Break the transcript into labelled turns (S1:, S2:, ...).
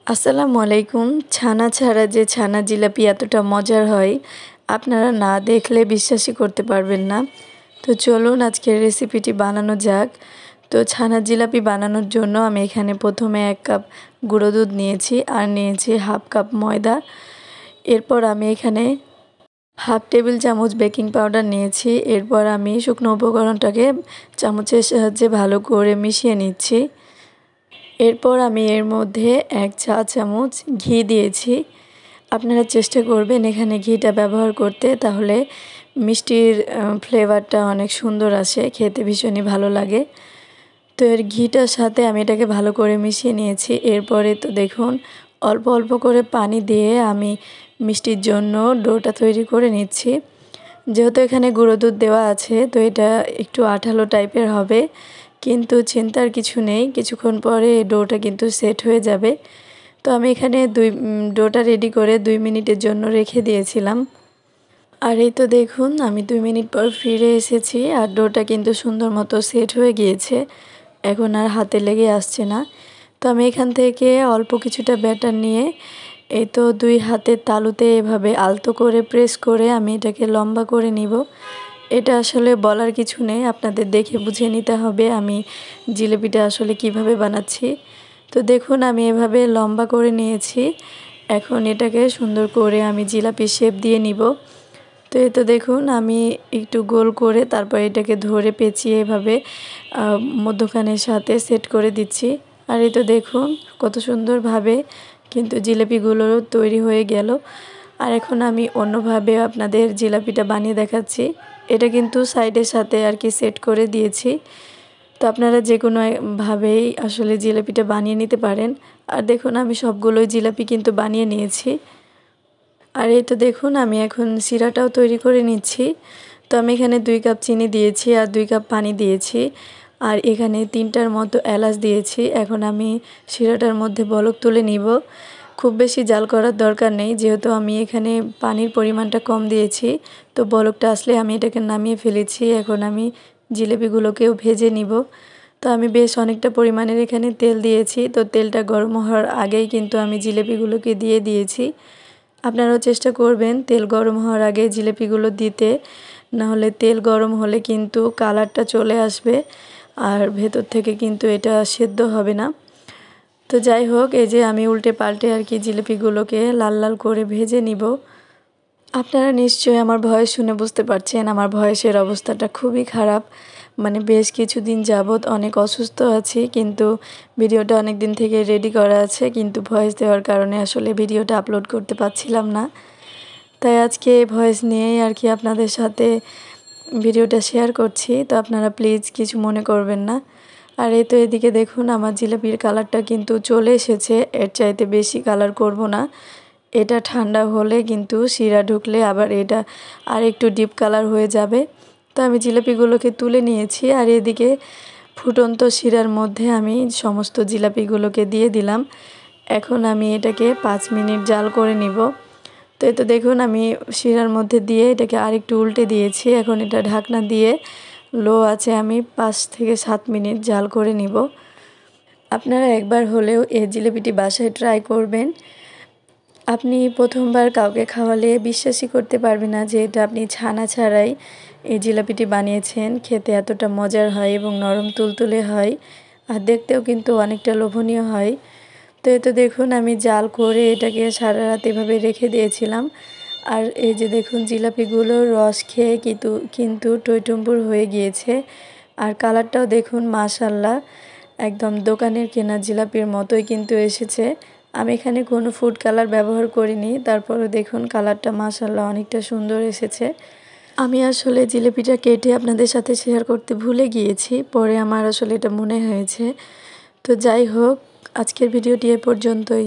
S1: আসসালামু আলাইকুম। ছানা ছাড়া যে ছানা জিলাপি এতটা মজার হয় আপনারা না দেখলে বিশ্বাসই করতে পারবেন না। তো চলুন আজকের রেসিপিটি বানানো যাক। তো ছানা জিলাপি বানানোর জন্য আমি এখানে প্রথমে 1 কাপ গুঁড়ো দুধ নিয়েছি আর নিয়েছি হাফ কাপ ময়দা। এরপর আমি এখানে হাফ টেবিল চামচ বেকিং পাউডার নিয়েছি। এরপর আমি শুকনো উপকরণটাকে চামচের সাহায্যে ভালো করে মিশিয়ে নিচ্ছি। এরপর আমি এর মধ্যে 1 চা চামচ ঘি দিয়েছি। আপনারা চেষ্টা করবেন এখানে ঘিটা ব্যবহার করতে, তাহলে মিষ্টির ফ্লেভারটা অনেক সুন্দর আসে, খেতে ভীষণই ভালো লাগে। তো এর ঘিটার সাথে আমি এটাকে ভালো করে মিশিয়ে নিয়েছি। এরপরে তো দেখুন অল্প অল্প করে পানি দিয়ে আমি মিষ্টির জন্য ডোটা তৈরি করে নিচ্ছি। যেহেতু এখানে গুঁড়ো দুধ দেওয়া আছে তো এটা একটু আঠালো টাইপের হবে, কিন্তু চিন্তার কিছু নেই, কিছুক্ষণ পরে এই ডোটা কিন্তু সেট হয়ে যাবে। তো আমি এখানে ডোটা রেডি করে 2 মিনিটের জন্য রেখে দিয়েছিলাম। আর এই তো দেখুন আমি 2 মিনিট পর ফিরে এসেছি আর ডোটা কিন্তু সুন্দর মতো সেট হয়ে গিয়েছে, এখন আর হাতে লেগে আসছে না। তো আমি এখান থেকে অল্প কিছুটা ব্যাটার নিয়ে এই তো 2 হাতের তালুতে এভাবে আলতো করে প্রেস করে আমি এটাকে লম্বা করে নিব। এটা আসলে বলার কিছু নেই, আপনাদের দেখে বুঝে নিতে হবে আমি জিলিপিটা আসলে কিভাবে বানাচ্ছি। তো দেখুন আমি এভাবে লম্বা করে নিয়েছি। এখন এটাকে সুন্দর করে আমি জিলাপি শেপ দিয়ে নিব। তো এই তো দেখুন আমি একটু গোল করে তারপর এটাকে ধরে পেঁচিয়ে এভাবে মধ্যখানের সাথে সেট করে দিচ্ছি। আর এই তো দেখুন কত সুন্দরভাবে কিন্তু জিলাপিগুলো তৈরি হয়ে গেল। আর এখন আমি অন্যভাবে আপনাদের জিলাপিটা বানিয়ে দেখাচ্ছি। এটা কিন্তু সাইডের সাথে আর কি সেট করে দিয়েছি। তো আপনারা যে কোনো ভাবেই আসলে জিলাপিটা বানিয়ে নিতে পারেন। আর দেখুন আমি সবগুলোই জিলাপি কিন্তু বানিয়ে নিয়েছি। আর এই তো দেখুন আমি এখন শিরাটাও তৈরি করে নিচ্ছি। তো আমি এখানে 2 কাপ চিনি দিয়েছি আর 2 কাপ পানি দিয়েছি। আর এখানে 3টার মতো এলাচ দিয়েছি। এখন আমি শিরাটার মধ্যে বলক তুলে নিব। খুব বেশি জাল করার দরকার নেই, যেহেতু আমি এখানে পানির পরিমাণটা কম দিয়েছি। তো বলকটা আসলে আমি এটাকে নামিয়ে ফেলেছি। এখন আমি জিলিপিগুলোকেও ভেজে নিব। তো আমি বেশ অনেকটা পরিমাণের এখানে তেল দিয়েছি। তো তেলটা গরম হওয়ার আগেই কিন্তু আমি জিলিপিগুলোকে দিয়ে দিয়েছি। আপনারাও চেষ্টা করবেন তেল গরম হওয়ার আগে জিলিপিগুলো দিতে, নাহলে তেল গরম হলে কিন্তু কালারটা চলে আসবে আর ভেতর থেকে কিন্তু এটা সেদ্ধ হবে না। তো যাই হোক, এই যে আমি উল্টে পাল্টে আর কি জিলিপিগুলোকে লাল লাল করে ভেজে নিব। আপনারা নিশ্চয়ই আমার ভয়েস শুনে বুঝতে পারছেন আমার ভয়েসের অবস্থাটা খুবই খারাপ। মানে বেশ কিছুদিন যাবৎ অনেক অসুস্থ আছি, কিন্তু ভিডিওটা অনেক দিন থেকে রেডি করা আছে, কিন্তু ভয়েস দেওয়ার কারণে আসলে ভিডিওটা আপলোড করতে পারছিলাম না। তাই আজকে ভয়েস নিয়েই আর কি আপনাদের সাথে ভিডিওটা শেয়ার করছি। তো আপনারা প্লিজ কিছু মনে করবেন না। আর এই তো এদিকে দেখুন আমার জিলাপির কালারটা কিন্তু চলে এসেছে, এর চাইতে বেশি কালার করব না। এটা ঠান্ডা হলে কিন্তু শিরা ঢুকলে আবার এটা আর একটু ডিপ কালার হয়ে যাবে। তো আমি জিলাপিগুলোকে তুলে নিয়েছি আর এদিকে ফুটন্ত শিরার মধ্যে আমি সমস্ত জিলাপিগুলোকে দিয়ে দিলাম। এখন আমি এটাকে 5 মিনিট জাল করে নিব। তো এই তো দেখুন আমি শিরার মধ্যে দিয়ে এটাকে আরেকটু উল্টে দিয়েছি। এখন এটা ঢাকনা দিয়ে লো আছে আমি 5 থেকে 7 মিনিট জাল করে নিব। আপনারা একবার হলেও এই জিলিপিটি বাসায় ট্রাই করবেন। আপনি প্রথমবার কাউকে খাওয়ালে বিশ্বাসই করতে পারবে না যে এটা আপনি ছানা ছাড়াই এই জিলাপিটি বানিয়েছেন। খেতে এতটা মজার হয় এবং নরম তুলতুলে হয় আর দেখতেও কিন্তু অনেকটা লোভনীয় হয়। তো এই তো দেখুন আমি জাল করে এটাকে সারা রাত এভাবে রেখে দিয়েছিলাম। আর এই যে দেখুন জিলাপিগুলো রস খেয়ে কিন্তু টইটুম্বুর হয়ে গিয়েছে। আর কালারটাও দেখুন মাশাআল্লাহ একদম দোকানের কেনা জিলাপির মতোই কিন্তু এসেছে। আমি এখানে কোনো ফুড কালার ব্যবহার করিনি, তারপরে দেখুন কালারটা মাশাআল্লাহ অনেকটা সুন্দর এসেছে। আমি আসলে জিলিপিটা কেটে আপনাদের সাথে শেয়ার করতে ভুলে গিয়েছি, পরে আমার আসলে এটা মনে হয়েছে। তো যাই হোক, আজকের ভিডিওটি এ পর্যন্তই।